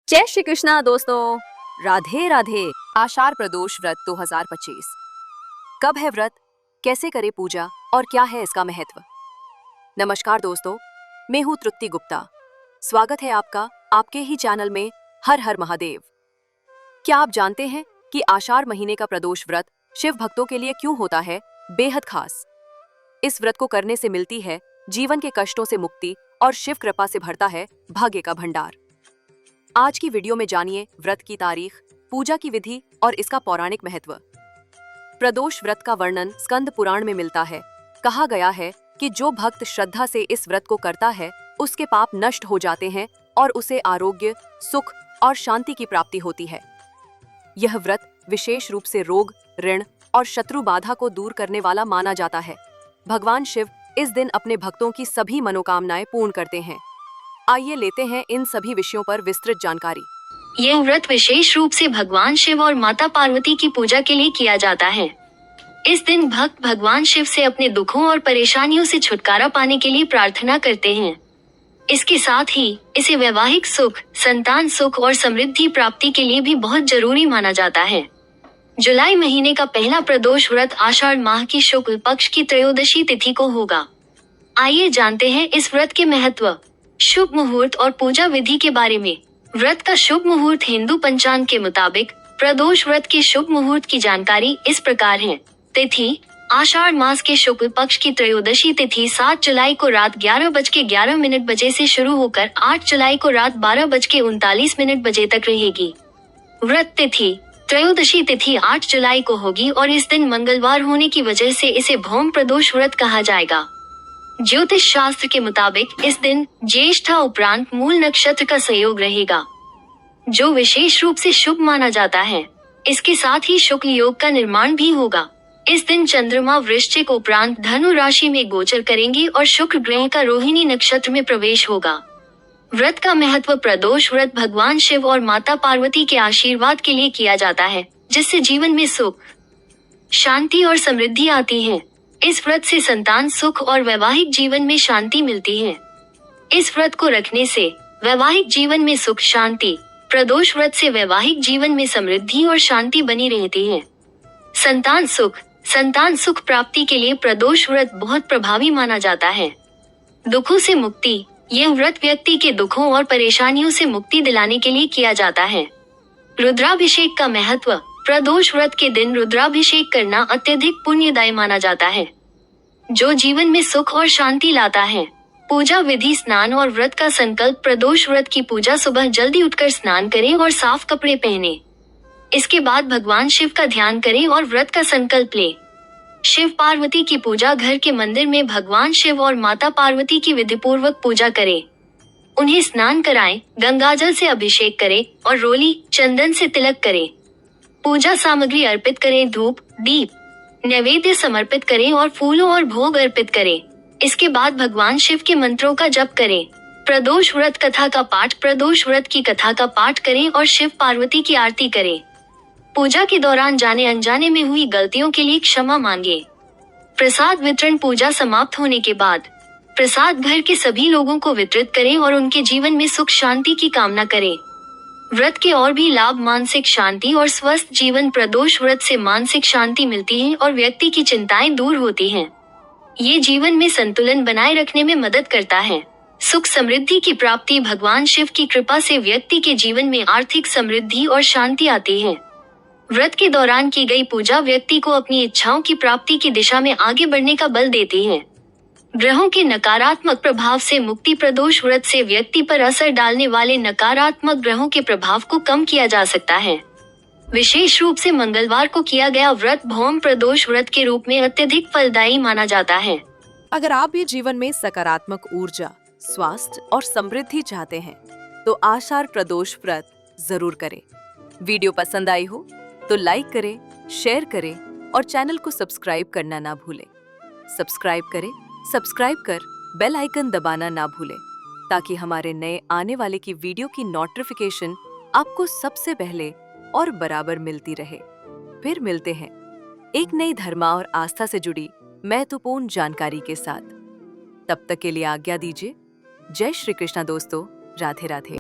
जय श्री कृष्णा दोस्तों, राधे राधे। आषाढ़ प्रदोष व्रत 2025 कब है व्रत, कैसे करे पूजा और क्या है इसका महत्व। नमस्कार दोस्तों, मैं हूँ तृप्ति गुप्ता। स्वागत है आपका आपके ही चैनल में हर हर महादेव। क्या आप जानते हैं कि आषाढ़ महीने का प्रदोष व्रत शिव भक्तों के लिए क्यों होता है बेहद खास। इस व्रत को करने से मिलती है जीवन के कष्टों से मुक्ति और शिव कृपा से भरता है भाग्य का भंडार। आज की वीडियो में जानिए व्रत की तारीख, पूजा की विधि और इसका पौराणिक महत्व। प्रदोष व्रत का वर्णन स्कंद पुराण में मिलता है। कहा गया है कि जो भक्त श्रद्धा से इस व्रत को करता है उसके पाप नष्ट हो जाते हैं और उसे आरोग्य, सुख और शांति की प्राप्ति होती है। यह व्रत विशेष रूप से रोग, ऋण और शत्रु बाधा को दूर करने वाला माना जाता है। भगवान शिव इस दिन अपने भक्तों की सभी मनोकामनाएं पूर्ण करते हैं। आइए लेते हैं इन सभी विषयों पर विस्तृत जानकारी। यह व्रत विशेष रूप से भगवान शिव और माता पार्वती की पूजा के लिए किया जाता है। इस दिन भक्त भगवान शिव से अपने दुखों और परेशानियों से छुटकारा पाने के लिए प्रार्थना करते हैं। इसके साथ ही इसे वैवाहिक सुख, संतान सुख और समृद्धि प्राप्ति के लिए भी बहुत जरूरी माना जाता है। जुलाई महीने का पहला प्रदोष व्रत आषाढ़ माह की शुक्ल पक्ष की त्रयोदशी तिथि को होगा। आइए जानते हैं इस व्रत के महत्व, शुभ मुहूर्त और पूजा विधि के बारे में। व्रत का शुभ मुहूर्त हिंदू पंचांग के मुताबिक प्रदोष व्रत के शुभ मुहूर्त की जानकारी इस प्रकार है। तिथि आषाढ़ मास के शुक्ल पक्ष की त्रयोदशी तिथि 7 जुलाई को रात 11:11 बजे से शुरू होकर 8 जुलाई को रात 12:39 बजे तक रहेगी। व्रत तिथि त्रयोदशी तिथि 8 जुलाई को होगी और इस दिन मंगलवार होने की वजह से इसे भौम प्रदोष व्रत कहा जाएगा। ज्योतिष शास्त्र के मुताबिक इस दिन ज्येष्ठा उपरांत मूल नक्षत्र का संयोग रहेगा, जो विशेष रूप से शुभ माना जाता है। इसके साथ ही शुक्ल योग का निर्माण भी होगा। इस दिन चंद्रमा वृश्चिक उपरांत धनु राशि में गोचर करेंगे और शुक्र ग्रह का रोहिणी नक्षत्र में प्रवेश होगा। व्रत का महत्व, प्रदोष व्रत भगवान शिव और माता पार्वती के आशीर्वाद के लिए किया जाता है, जिससे जीवन में सुख, शांति और समृद्धि आती है। इस व्रत से संतान सुख और वैवाहिक जीवन में शांति मिलती है। इस व्रत को रखने से वैवाहिक जीवन में सुख शांति, प्रदोष व्रत से वैवाहिक जीवन में समृद्धि और शांति बनी रहती है। संतान सुख प्राप्ति के लिए प्रदोष व्रत बहुत प्रभावी माना जाता है। दुखों से मुक्ति, यह व्रत व्यक्ति के दुखों और परेशानियों से मुक्ति दिलाने के लिए किया जाता है। रुद्राभिषेक का महत्व, प्रदोष व्रत के दिन रुद्राभिषेक करना अत्यधिक पुण्यदायी माना जाता है, जो जीवन में सुख और शांति लाता है। पूजा विधि, स्नान और व्रत का संकल्प। प्रदोष व्रत की पूजा सुबह जल्दी उठकर स्नान करें और साफ कपड़े पहने। इसके बाद भगवान शिव का ध्यान करें और व्रत का संकल्प लें। शिव पार्वती की पूजा, घर के मंदिर में भगवान शिव और माता पार्वती की विधिपूर्वक पूजा करें। उन्हें स्नान कराएं, गंगाजल से अभिषेक करें और रोली चंदन से तिलक करें। पूजा सामग्री अर्पित करें, धूप, दीप, नैवेद्य समर्पित करें और फूलों और भोग अर्पित करें। इसके बाद भगवान शिव के मंत्रों का जप करें। प्रदोष व्रत कथा का पाठ, प्रदोष व्रत की कथा का पाठ करें और शिव पार्वती की आरती करें। पूजा के दौरान जाने अनजाने में हुई गलतियों के लिए क्षमा मांगे। प्रसाद वितरण, पूजा समाप्त होने के बाद प्रसाद घर के सभी लोगों को वितरित करें और उनके जीवन में सुख शांति की कामना करें। व्रत के और भी लाभ, मानसिक शांति और स्वस्थ जीवन। प्रदोष व्रत से मानसिक शांति मिलती है और व्यक्ति की चिंताएं दूर होती हैं। ये जीवन में संतुलन बनाए रखने में मदद करता है। सुख समृद्धि की प्राप्ति, भगवान शिव की कृपा से व्यक्ति के जीवन में आर्थिक समृद्धि और शांति आती है। व्रत के दौरान की गई पूजा व्यक्ति को अपनी इच्छाओं की प्राप्ति की दिशा में आगे बढ़ने का बल देती है। ग्रहों के नकारात्मक प्रभाव से मुक्ति, प्रदोष व्रत से व्यक्ति पर असर डालने वाले नकारात्मक ग्रहों के प्रभाव को कम किया जा सकता है। विशेष रूप से मंगलवार को किया गया व्रत भौम प्रदोष व्रत के रूप में अत्यधिक फलदायी माना जाता है। अगर आप भी जीवन में सकारात्मक ऊर्जा, स्वास्थ्य और समृद्धि चाहते हैं तो आषाढ़ प्रदोष व्रत जरूर करें। वीडियो पसंद आई हो तो लाइक करें, शेयर करें और चैनल को सब्सक्राइब करना ना भूलें। सब्सक्राइब कर बेल आइकन दबाना ना भूलें, ताकि हमारे नए आने वाले की वीडियो की नोटिफिकेशन आपको सबसे पहले और बराबर मिलती रहे। फिर मिलते हैं एक नई धर्म और आस्था से जुड़ी महत्वपूर्ण जानकारी के साथ। तब तक के लिए आज्ञा दीजिए। जय श्री कृष्णा दोस्तों, राधे राधे।